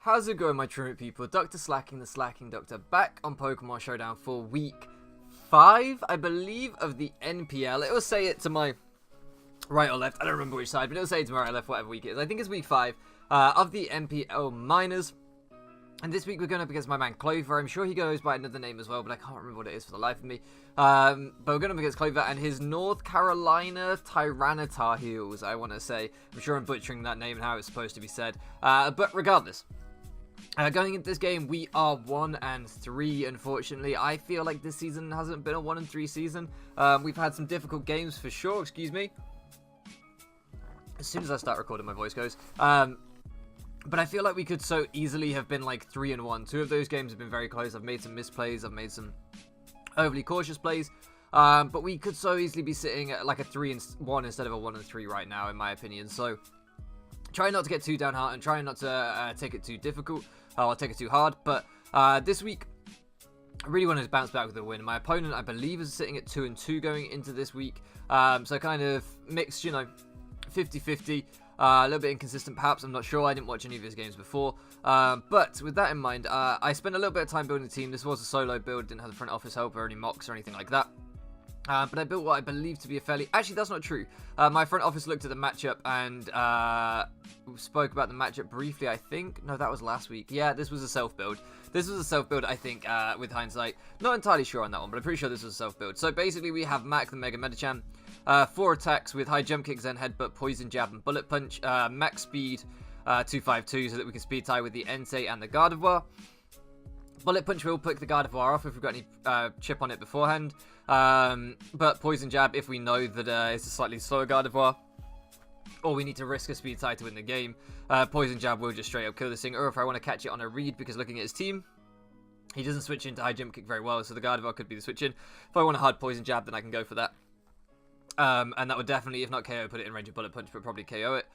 How's it going, my true people? DrSlaking, the Slacking Doctor, back on Pokemon Showdown for week 5, I believe, of the NPL. It will say it to my right or left, I don't remember which side, but it'll say it to my right or left, whatever week it is. I think it's week 5 of the NPL Minors. And this week we're going up against my man Klover. I'm sure he goes by another name as well, but I can't remember what it is for the life of me. But we're going up against Klover and his North Carolina Tyranitarheels, I want to say. I'm sure I'm butchering that name and how it's supposed to be said. But regardless. Going into this game, we are 1-3, unfortunately. I feel like this season hasn't been a 1-3 season. We've had some difficult games for sure, excuse me. As soon as I start recording, my voice goes. But I feel like we could so easily have been like 3-1. 2 of those games have been very close. I've made some misplays. I've made some overly cautious plays. But we could so easily be sitting at like a 3-1 instead of a 1-3 right now, in my opinion. So try not to get too downhearted and try not to take it too difficult or take it too hard. But this week, I really wanted to bounce back with a win. My opponent, I believe, is sitting at 2-2 going into this week. So kind of mixed, you know, 50-50. A little bit inconsistent, perhaps. I'm not sure. I didn't watch any of his games before. But with that in mind, I spent a little bit of time building a team. This was a solo build. Didn't have the front office help or any mocks or anything like that. But I built what I believe to be a fairly... Actually, that's not true. My front office looked at the matchup and spoke about the matchup briefly, I think. No, that was last week. Yeah, this was a self-build. This was a self-build, I think, with hindsight. Not entirely sure on that one, but I'm pretty sure this was a self-build. So basically, we have Mac, the Mega Medicham. 4 attacks with high jump kick, Zen Headbutt, Poison Jab, and Bullet Punch. Max speed 252 so that we can speed tie with the Entei and the Gardevoir. Bullet Punch will pick the Gardevoir off if we've got any chip on it beforehand. But Poison Jab, if we know that it's a slightly slower Gardevoir, or we need to risk a speed tie to win the game, Poison Jab will just straight up kill this thing. Or if I want to catch it on a read, because looking at his team, he doesn't switch into high jump kick very well, so the Gardevoir could be the switch in. If I want a hard Poison Jab, then I can go for that. And that would definitely, if not KO, put it in range of Bullet Punch, but probably KO it.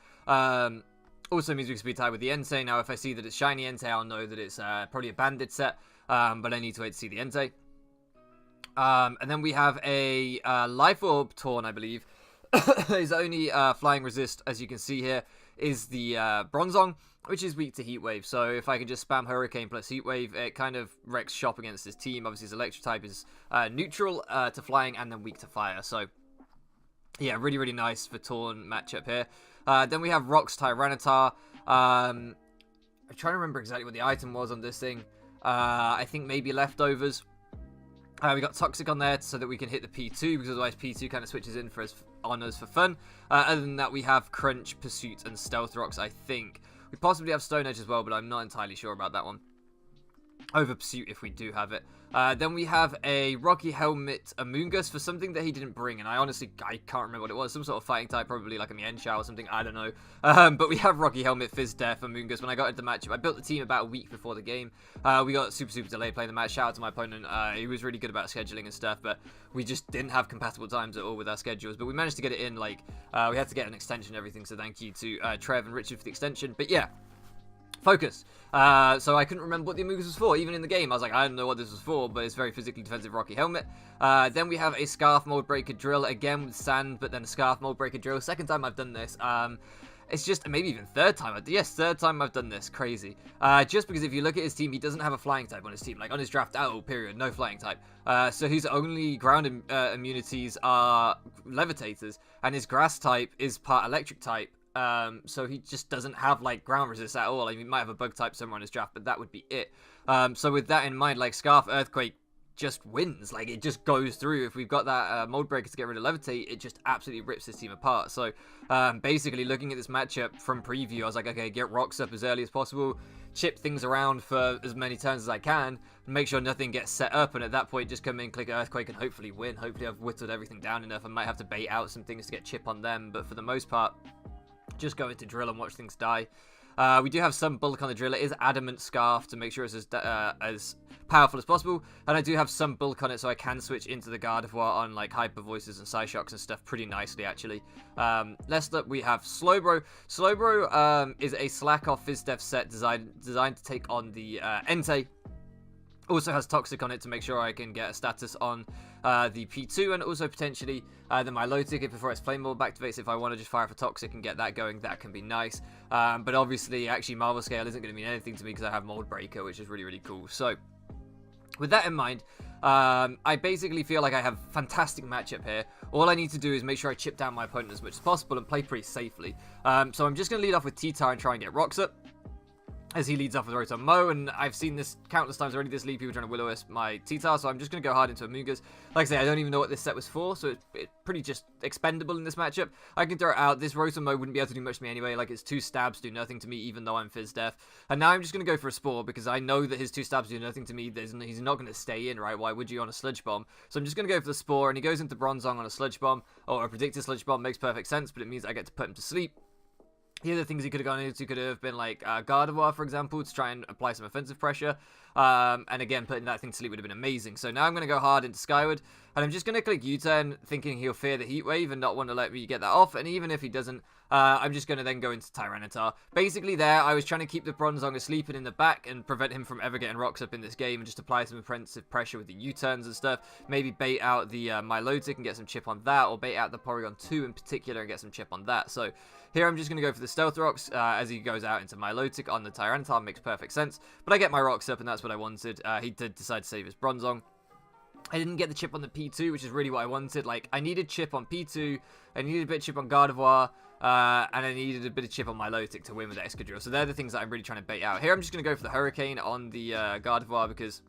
Also means we can speed tie with the Entei. Now, if I see that it's shiny Entei, I'll know that it's probably a banded set, but I need to wait to see the Entei. And then we have a Life Orb Torn, I believe. His only flying resist, as you can see here, is the Bronzong, which is weak to Heat Wave. So if I can just spam Hurricane plus Heat Wave, it kind of wrecks shop against his team. Obviously, his Electric type is neutral to flying and then weak to fire. So yeah, really, really nice for Torn matchup here. Then we have Rock's Tyranitar. I'm trying to remember exactly what the item was on this thing. I think maybe leftovers. We got Toxic on there so that we can hit the P2, because otherwise P2 kind of switches in on us for fun. Other than that, we have Crunch, Pursuit, and Stealth Rocks, I think. We possibly have Stone Edge as well, but I'm not entirely sure about that one. Over Pursuit if we do have it. Then we have a Rocky Helmet Amoonguss for something that he didn't bring, and I can't remember what it was. Some sort of fighting type, probably like a Mienshao or something, I don't know. But we have Rocky Helmet, Fizz Death, Amoonguss. When I got into the matchup, I built the team about a week before the game. We got super delayed playing the match. Shout out to my opponent. He was really good about scheduling and stuff, but we just didn't have compatible times at all with our schedules. But we managed to get it in, like, we had to get an extension and everything, so thank you to Trev and Richard for the extension. But yeah. Focus. So I couldn't remember what the Amoonguss was for. Even in the game, I was like, I don't know what this was for, but it's very physically defensive Rocky Helmet. Then we have a Scarf Mold Breaker Drill, again with Sand, but then a Scarf Mold Breaker Drill. Second time I've done this. It's just, maybe even third time. Yes, third time I've done this. Crazy. Just because if you look at his team, he doesn't have a flying type on his team. Like, on his draft out period, no flying type. So his only ground immunities are Levitators, and his grass type is part electric type. So he just doesn't have like ground resist at all. I mean, he might have a bug type somewhere on his draft, but that would be it. So with that in mind, like, Scarf Earthquake just wins. Like, it just goes through. If we've got that Mold Breaker to get rid of Levitate, it just absolutely rips his team apart. So basically, looking at this matchup from preview, I was like, okay, get Rocks up as early as possible, chip things around for as many turns as I can, and make sure nothing gets set up, and at that point just come in, click Earthquake, and hopefully win. Hopefully I've whittled everything down enough. I might have to bait out some things to get chip on them, but for the most part, just go into Drill and watch things die. We do have some bulk on the Drill. It is Adamant Scarf to make sure it's as powerful as possible. And I do have some bulk on it, so I can switch into the Gardevoir on like Hyper Voices and Psyshocks and stuff pretty nicely, actually. Next up, we have Slowbro. Slowbro is a Slack Off Fizz Def set designed to take on the Entei. Also has Toxic on it to make sure I can get a status on the P2, and also potentially the Milotic before its Flame Orb activates. If I want to just fire for Toxic and get that going, that can be nice. But obviously, actually, Marvel Scale isn't going to mean anything to me because I have Mold Breaker, which is really, really cool. So, with that in mind, I basically feel like I have a fantastic matchup here. All I need to do is make sure I chip down my opponent as much as possible and play pretty safely. So I'm just going to lead off with T-Tar and try and get rocks up, as he leads off with Rotom-Mow, and I've seen this countless times already this league, people trying to Will-O-Wisp my T-Tar, so I'm just going to go hard into Amoonguss. Like I say, I don't even know what this set was for, so it's pretty just expendable in this matchup. I can throw it out. This Rotom-Mow wouldn't be able to do much to me anyway, like its 2 stabs do nothing to me, even though I'm Fizz Def. And now I'm just going to go for a Spore, because I know that his 2 stabs do nothing to me. He's not going to stay in, right? Why would you on a Sludge Bomb? So I'm just going to go for the Spore, and he goes into Bronzong on a Sludge Bomb, or a predicted Sludge Bomb. Makes perfect sense, but it means I get to put him to sleep. The other things he could have gone into could have been like Gardevoir, for example, to try and apply some offensive pressure. And again, putting that thing to sleep would have been amazing. So now I'm going to go hard into Skyward, and I'm just going to click U-turn, thinking he'll fear the Heat Wave and not want to let me get that off. And even if he doesn't, I'm just going to then go into Tyranitar. Basically there, I was trying to keep the Bronzong asleep and in the back and prevent him from ever getting rocks up in this game, and just apply some offensive pressure with the U-turns and stuff. Maybe bait out the Milotic and get some chip on that, or bait out the Porygon 2 in particular and get some chip on that. So here I'm just going to go for the Stealth Rocks as he goes out into Milotic on the Tyranitar. Makes perfect sense. But I get my rocks up, and that's what I wanted. He did decide to save his Bronzong. I didn't get the chip on the P2, which is really what I wanted. Like, I needed chip on P2, I needed a bit of chip on Gardevoir, and I needed a bit of chip on Milotic to win with Excadrill. So they're the things that I'm really trying to bait out. Here I'm just going to go for the Hurricane on the Gardevoir, because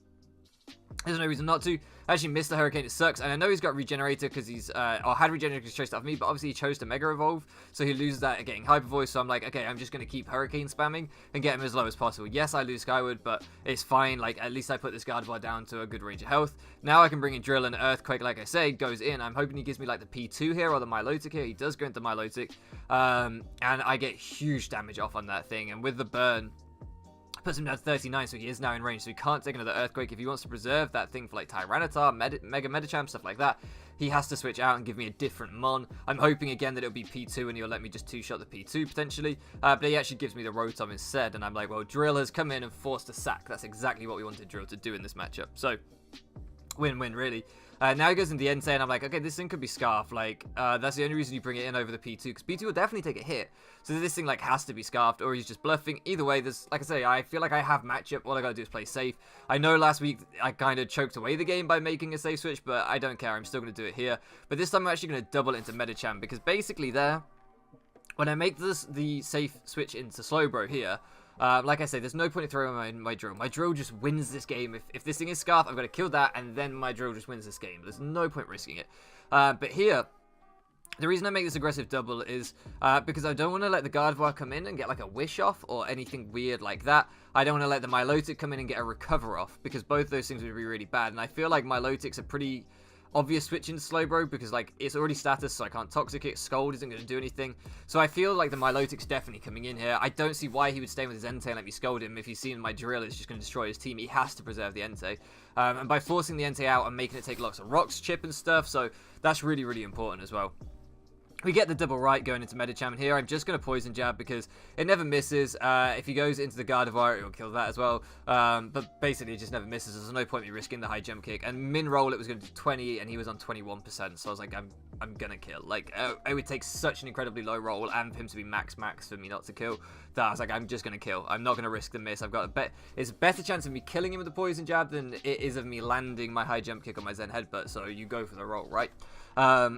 there's no reason not to. I actually missed the Hurricane, it sucks. And I know he's got Regenerator because he's, or had Regenerator because he chased it off me, but obviously he chose to Mega Evolve, so he loses that at getting Hyper Voice. So I'm like, okay, I'm just going to keep Hurricane spamming and get him as low as possible. Yes, I lose Skyward, but it's fine. Like, at least I put this Gardevoir down to a good range of health. Now I can bring in Drill, and Earthquake, like I say, goes in. I'm hoping he gives me like the P2 here or the Milotic here. He does go into Milotic, and I get huge damage off on that thing. And with the burn, puts him down to 39, so he is now in range, so he can't take another Earthquake. If he wants to preserve that thing for like Tyranitar, Mega Medicham, stuff like that, he has to switch out and give me a different Mon. I'm hoping again that it'll be P2 and he'll let me just 2-shot the P2 potentially, but he actually gives me the Rotom instead, and I'm like, well, Drill has come in and forced a sack. That's exactly what we wanted Drill to do in this matchup, so win-win really. Now he goes into the Entei, and I'm like, okay, this thing could be Scarf. Like, that's the only reason you bring it in over the P2, because P2 will definitely take a hit. So this thing, like, has to be Scarfed, or he's just bluffing. Either way, there's, like I say, I feel like I have matchup. All I gotta do is play safe. I know last week I kind of choked away the game by making a safe switch, but I don't care. I'm still gonna do it here. But this time I'm actually gonna double it into Medicham, because basically there, when I make the safe switch into Slowbro here, like I say, there's no point in throwing my Drill. My Drill just wins this game. If this thing is Scarf, I've got to kill that, and then my Drill just wins this game. There's no point risking it. But here, the reason I make this aggressive double is because I don't want to let the Gardevoir come in and get like a Wish off or anything weird like that. I don't want to let the Milotic come in and get a Recover off, because both those things would be really bad. And I feel like Milotic's a pretty obvious switch into Slowbro, because like it's already status, so I can't Toxic it. Scold isn't going to do anything, so I feel like the Milotic's definitely coming in here. I don't see why he would stay with his Entei and let me Scold him. If he's seen my Drill is just going to destroy his team, he has to preserve the Entei, and by forcing the Entei out and making it take lots of rocks, chip and stuff, so that's really, really important as well. We get the double right going into Medicham, and here I'm just going to Poison Jab because it never misses. If he goes into the Gardevoir, it will kill that as well. But basically, it just never misses. There's no point in me risking the high jump kick. And min roll, it was going to do 20, and he was on 21%. So I was like, I'm going to kill. Like, it would take such an incredibly low roll and for him to be max for me not to kill. That I was like, I'm just going to kill. I'm not going to risk the miss. I've got a bet. It's a better chance of me killing him with the Poison Jab than it is of me landing my high jump kick on my Zen Headbutt. So you go for the roll, right?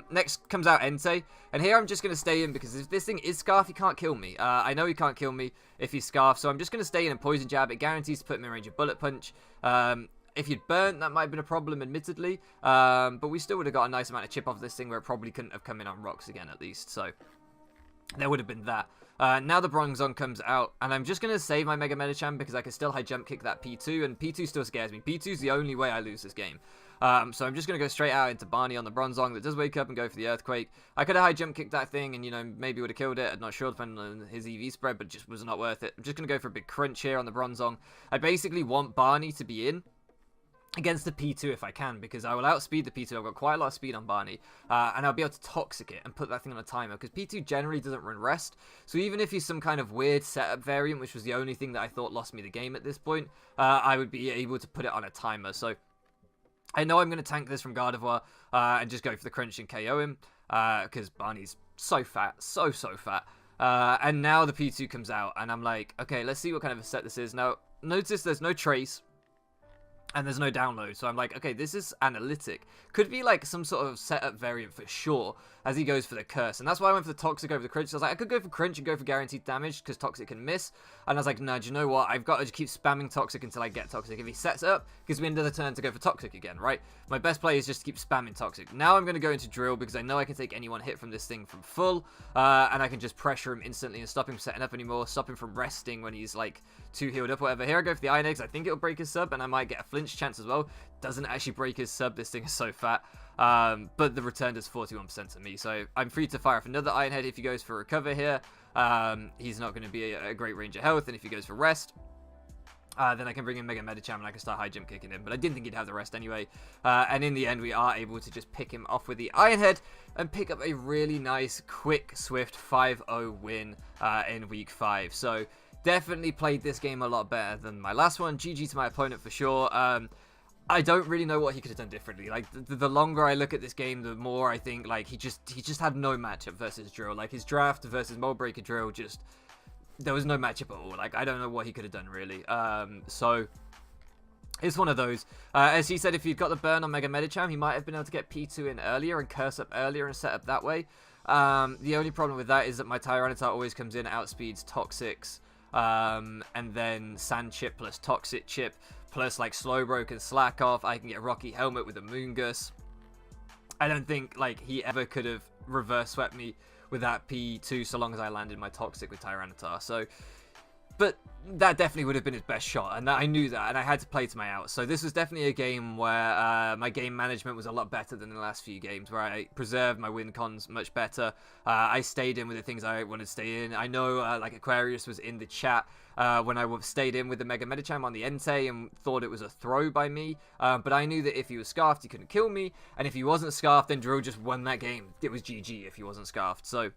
Next comes out Entei, and here I'm just going to stay in because if this thing is Scarf, he can't kill me. I know he can't kill me if he's Scarf, so I'm just going to stay in and Poison Jab. It guarantees to put him in range of Bullet Punch. If you'd burnt, that might have been a problem, admittedly, but we still would have got a nice amount of chip off this thing where it probably couldn't have come in on rocks again, at least, so there would have been that. Now the Bronzong comes out, and I'm just going to save my Mega Medicham because I can still high jump kick that P2, and P2 still scares me. P2 is the only way I lose this game. So I'm just going to go straight out into Barney on the Bronzong that does wake up and go for the Earthquake. I could have high jump kicked that thing and, you know, maybe would have killed it. I'm not sure, depending on his EV spread, but it just was not worth it. I'm just going to go for a big crunch here on the Bronzong. I basically want Barney to be in against the P2 if I can, because I will outspeed the P2. I've got quite a lot of speed on Barney, and I'll be able to Toxic it and put that thing on a timer, because P2 generally doesn't run Rest, so even if he's some kind of weird setup variant, which was the only thing that I thought lost me the game at this point, I would be able to put it on a timer. So I know I'm going to tank this from Gardevoir and just go for the crunch and KO him, because Barney's so fat, so fat. And now the P2 comes out, and I'm like, okay, let's see what kind of a set this is. Now, notice there's no Trace, and there's no download, so I'm like, okay, this is analytic. Could be like some sort of setup variant for sure, as he goes for the Curse. And that's why I went for the Toxic over the Crunch. So I was like, I could go for Crunch and go for guaranteed damage, because Toxic can miss. And I was like, no, do you know what? I've got to just keep spamming Toxic until I get Toxic. If he sets it up, gives me another turn to go for Toxic again, right? My best play is just to keep spamming Toxic. Now I'm going to go into Drill, because I know I can take any one hit from this thing from full, and I can just pressure him instantly and stop him setting up anymore, stop him from resting when he's like 2 healed up, whatever. Here I go for the Iron Eggs. I think it'll break his sub, and I might get a flinch chance as well. Doesn't actually break his sub. This thing is so fat. But the return does 41% to me, so I'm free to fire off another Iron Head if he goes for Recover here. He's not going to be a great range of health, and if he goes for Rest, then I can bring in Mega Medicham and I can start high jump kicking him. But I didn't think he'd have the rest anyway. And in the end, we are able to just pick him off with the Iron Head and pick up a really nice, quick, swift 5-0 win in week 5. So definitely played this game a lot better than my last one. GG to my opponent for sure. I don't really know what he could have done differently. Like, the longer I look at this game, the more I think, like, he just had no matchup versus Drill. Like, his draft versus Mold Breaker Drill just... There was no matchup at all. Like, I don't know what he could have done, really. So, it's one of those. As he said, if he'd got the burn on Mega Medicham, he might have been able to get P2 in earlier and curse up earlier and set up that way. The only problem with that is that my Tyranitar always comes in, outspeeds Toxics, and then Sand Chip plus Toxic Chip, plus, like, Slowbro can slack off. I can get Rocky Helmet with a Moongus. I don't think, like, he ever could have reverse swept me with that P2 so long as I landed my Toxic with Tyranitar. So, but that definitely would have been his best shot, and I knew that, and I had to play to my outs. So this was definitely a game where my game management was a lot better than the last few games, where I preserved my win cons much better. I stayed in with the things I wanted to stay in. I know, like, Aquarius was in the chat when I stayed in with the Mega Medicham on the Entei and thought it was a throw by me, but I knew that if he was Scarfed, he couldn't kill me, and if he wasn't Scarfed, then Drill just won that game. It was GG if he wasn't Scarfed. So,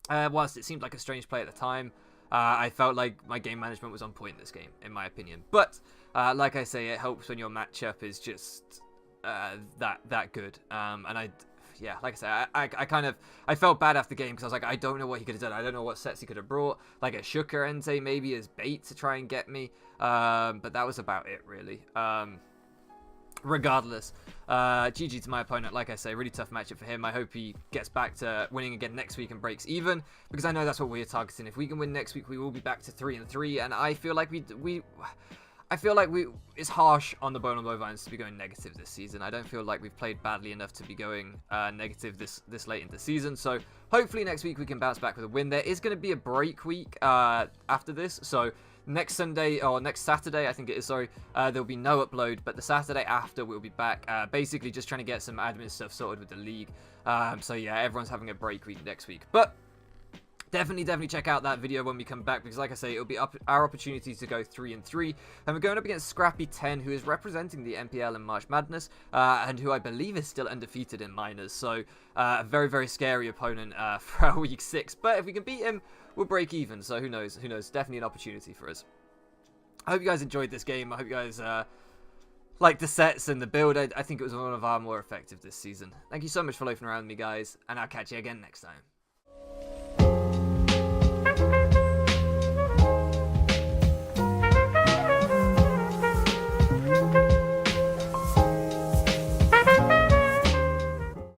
whilst it seemed like a strange play at the time, I felt like my game management was on point this game, in my opinion. But, like I say, it helps when your matchup is just that good. And yeah, like I say, I felt bad after the game because I was like, I don't know what he could have done. I don't know what sets he could have brought. Like a Shooker Entei maybe as bait to try and get me. But that was about it, really. Regardless, GG to my opponent. Like I say, really tough matchup for him. I hope he gets back to winning again next week and breaks even, because I know that's what we're targeting. If we can win next week, we will be back to 3-3, and I feel like it's harsh on the Bovines to be going negative this season. I don't feel like we've played badly enough to be going negative this late into the season. So hopefully next week we can bounce back with a win. There is going to be a break week after this, so next Sunday, or next Saturday, I think it is, sorry, there'll be no upload, but the Saturday after we'll be back, basically just trying to get some admin stuff sorted with the league. So yeah, everyone's having a break week next week. But definitely check out that video when we come back, because like I say, it'll be our opportunity to go 3-3, and we're going up against Scrappy 10, who is representing the NPL in March Madness, and who I believe is still undefeated in Minors. So a very scary opponent for our week 6. But if we can beat him, we'll break even. So who knows? Definitely an opportunity for us. I hope you guys enjoyed this game. I hope you guys liked the sets and the build. I think it was one of our more effective this season. Thank you so much for loafing around with me, guys, and I'll catch you again next time.